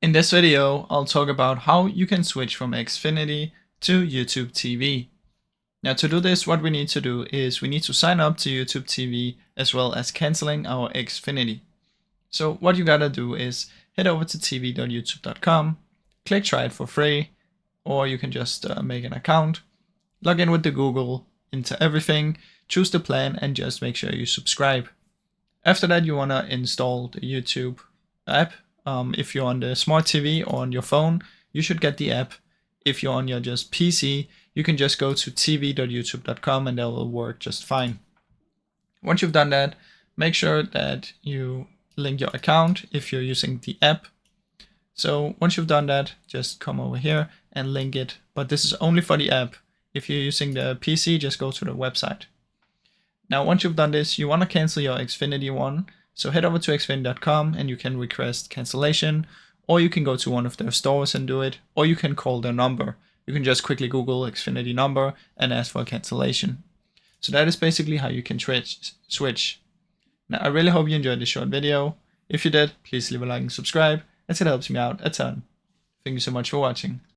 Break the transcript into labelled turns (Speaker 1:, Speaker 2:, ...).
Speaker 1: In this video, I'll talk about how you can switch from Xfinity to YouTube TV. Now to do this, what we need to do is we need to sign up to YouTube TV as well as canceling our Xfinity. So what you gotta do is head over to tv.youtube.com, click try it for free, or you can just make an account, log in with the Google, enter everything, choose the plan, and just make sure you subscribe. After that, you wanna install the YouTube app. If you're on the smart TV or on your phone, you should get the app. If you're on your just PC, you can just go to tv.youtube.com and that will work just fine. Once you've done that, make sure that you link your account if you're using the app. So once you've done that, just come over here and link it. But this is only for the app. If you're using the PC, just go to the website. Now, once you've done this, you want to cancel your Xfinity one. So head over to xfinity.com and you can request cancellation, or you can go to one of their stores and do it, or you can call their number. You can just quickly Google Xfinity number and ask for a cancellation. So that is basically how you can switch. Now, I really hope you enjoyed this short video. If you did, please leave a like and subscribe, as it helps me out a ton. Thank you so much for watching.